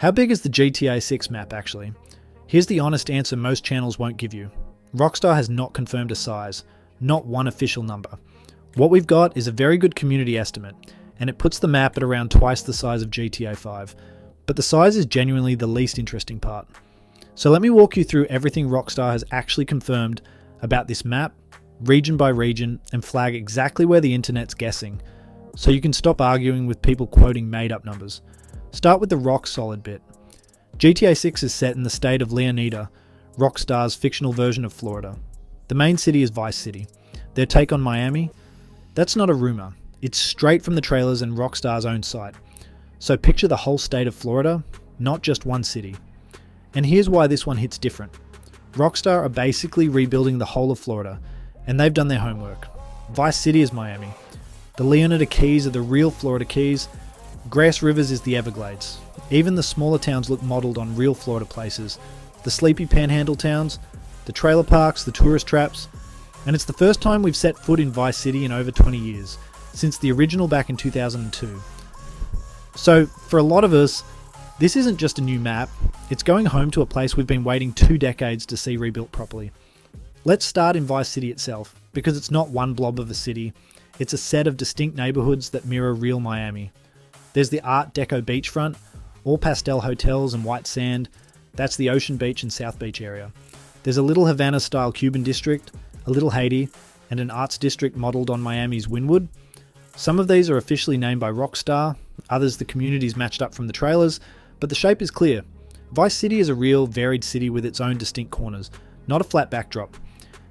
How big is the GTA 6 map actually? Here's the honest answer most channels won't give you. Rockstar has not confirmed a size, not one official number. What we've got is a very good community estimate, and it puts the map at around twice the size of GTA 5. But the size is genuinely the least interesting part. So let me walk you through everything Rockstar has actually confirmed about this map, region by region, and flag exactly where the internet's guessing, so you can stop arguing with people quoting made up numbers. Start with the rock solid bit. GTA 6 is set in the state of Leonida, Rockstar's fictional version of Florida. The main city is Vice City. Their take on Miami? That's not a rumour. It's straight from the trailers and Rockstar's own site. So picture the whole state of Florida, not just one city. And here's why this one hits different. Rockstar are basically rebuilding the whole of Florida, and they've done their homework. Vice City is Miami. The Leonida Keys are the real Florida Keys. Grassrivers is the Everglades. Even the smaller towns look modelled on real Florida places. The sleepy panhandle towns, the trailer parks, the tourist traps. And it's the first time we've set foot in Vice City in over 20 years, since the original back in 2002. So, for a lot of us, this isn't just a new map, it's going home to a place we've been waiting 2 decades to see rebuilt properly. Let's start in Vice City itself, because it's not one blob of a city, it's a set of distinct neighbourhoods that mirror real Miami. There's the Art Deco beachfront, all pastel hotels and white sand. That's the Ocean Beach and South Beach area. There's a little Havana-style Cuban district, a little Haiti, and an arts district modelled on Miami's Wynwood. Some of these are officially named by Rockstar, others the communities matched up from the trailers, but the shape is clear. Vice City is a real, varied city with its own distinct corners, not a flat backdrop.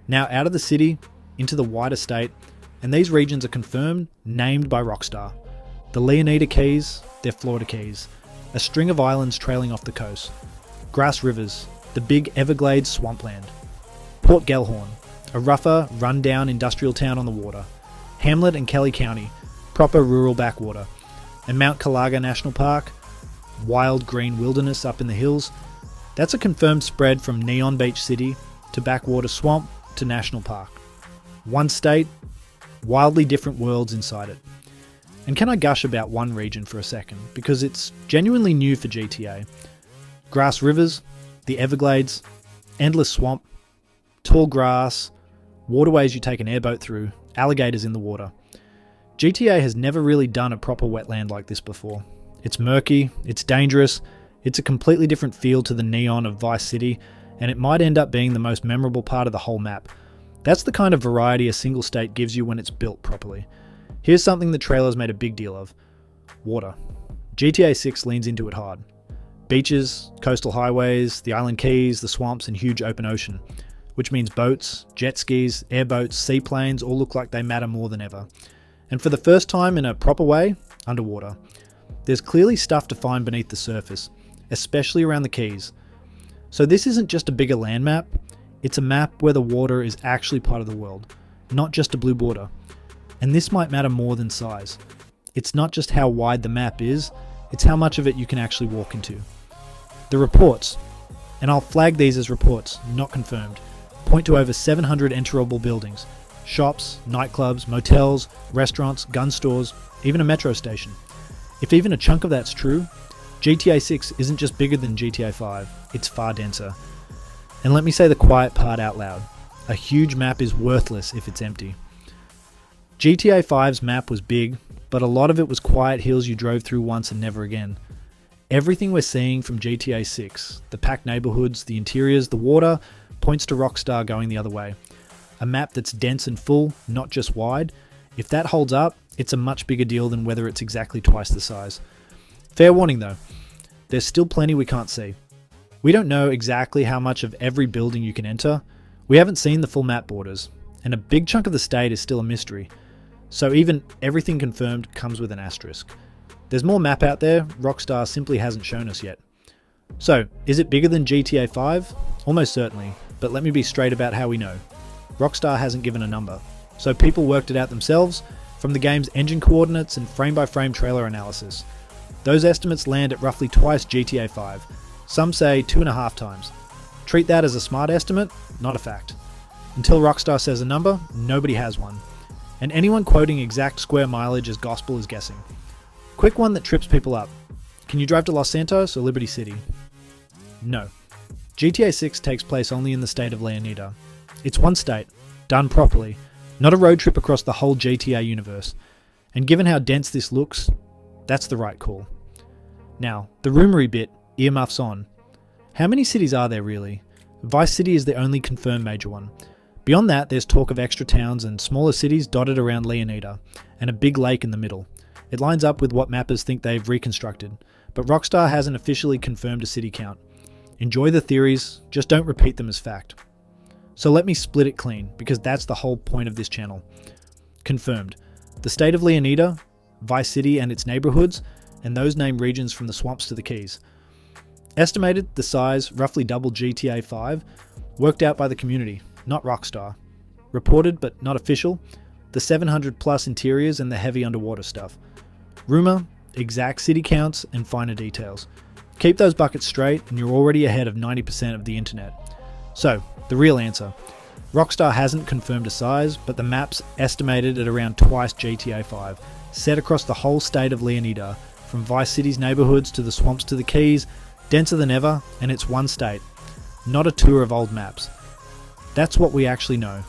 Now out of the city, into the wider state, and these regions are confirmed, named by Rockstar. The Leonida Keys, they're Florida Keys, a string of islands trailing off the coast. Grassrivers, the big Everglades swampland. Port Gellhorn, a rougher, run-down industrial town on the water. Hamlet and Kelly County, proper rural backwater. And Mount Kalaga National Park, wild green wilderness up in the hills. That's a confirmed spread from Neon Beach City to backwater swamp to national park. One state, wildly different worlds inside it. And can I gush about one region for a second, because it's genuinely new for GTA. Grassrivers, the Everglades, endless swamp, tall grass, waterways you take an airboat through, alligators in the water. GTA has never really done a proper wetland like this before. It's murky, it's dangerous, it's a completely different feel to the neon of Vice City, and it might end up being the most memorable part of the whole map. That's the kind of variety a single state gives you when it's built properly. Here's something the trailers made a big deal of. Water. GTA 6 leans into it hard. Beaches, coastal highways, the island keys, the swamps, and huge open ocean. Which means boats, jet skis, airboats, seaplanes all look like they matter more than ever. And for the first time in a proper way, underwater. There's clearly stuff to find beneath the surface, especially around the keys. So this isn't just a bigger land map, it's a map where the water is actually part of the world, not just a blue border. And this might matter more than size. It's not just how wide the map is, it's how much of it you can actually walk into. The reports, and I'll flag these as reports, not confirmed, point to over 700 enterable buildings, shops, nightclubs, motels, restaurants, gun stores, even a metro station. If even a chunk of that's true, GTA 6 isn't just bigger than GTA 5, it's far denser. And let me say the quiet part out loud. A huge map is worthless if it's empty. GTA 5's map was big, but a lot of it was quiet hills you drove through once and never again. Everything we're seeing from GTA 6, the packed neighbourhoods, the interiors, the water, points to Rockstar going the other way. A map that's dense and full, not just wide. If that holds up, it's a much bigger deal than whether it's exactly twice the size. Fair warning though, there's still plenty we can't see. We don't know exactly how much of every building you can enter. We haven't seen the full map borders, and a big chunk of the state is still a mystery. So even everything confirmed comes with an asterisk. There's more map out there, Rockstar simply hasn't shown us yet. So, is it bigger than GTA 5? Almost certainly, but let me be straight about how we know. Rockstar hasn't given a number, so people worked it out themselves from the game's engine coordinates and frame-by-frame trailer analysis. Those estimates land at roughly twice GTA 5. Some say 2.5 times. Treat that as a smart estimate, not a fact. Until Rockstar says a number, nobody has one. And anyone quoting exact square mileage as gospel is guessing. Quick one that trips people up. Can you drive to Los Santos or Liberty City? No. GTA 6 takes place only in the state of Leonida. It's one state, done properly, not a road trip across the whole GTA universe. And given how dense this looks, that's the right call. Now, the rumoury bit, earmuffs on. How many cities are there really? Vice City is the only confirmed major one. Beyond that, there's talk of extra towns and smaller cities dotted around Leonida, and a big lake in the middle. It lines up with what mappers think they've reconstructed, but Rockstar hasn't officially confirmed a city count. Enjoy the theories, just don't repeat them as fact. So let me split it clean, because that's the whole point of this channel. Confirmed. The state of Leonida, Vice City and its neighbourhoods, and those named regions from the swamps to the keys. Estimated, the size, roughly double GTA 5, worked out by the community, not Rockstar. Reported, but not official, the 700 plus interiors and the heavy underwater stuff. Rumour, exact city counts and finer details. Keep those buckets straight and you're already ahead of 90% of the internet. So, the real answer. Rockstar hasn't confirmed a size, but the map's estimated at around twice GTA 5, set across the whole state of Leonida, from Vice City's neighbourhoods to the swamps to the keys, denser than ever, and it's one state. Not a tour of old maps. That's what we actually know.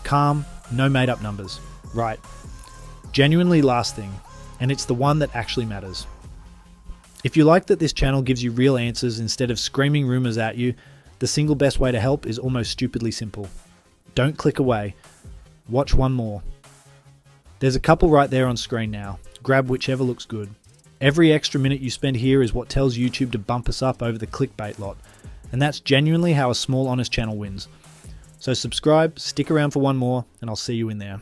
Calm, no made up numbers. Right. Genuinely last thing, and it's the one that actually matters. If you like that this channel gives you real answers instead of screaming rumours at you, the single best way to help is almost stupidly simple. Don't click away. Watch one more. There's a couple right there on screen now. Grab whichever looks good. Every extra minute you spend here is what tells YouTube to bump us up over the clickbait lot. And that's genuinely how a small honest channel wins. So subscribe, stick around for one more, and I'll see you in there.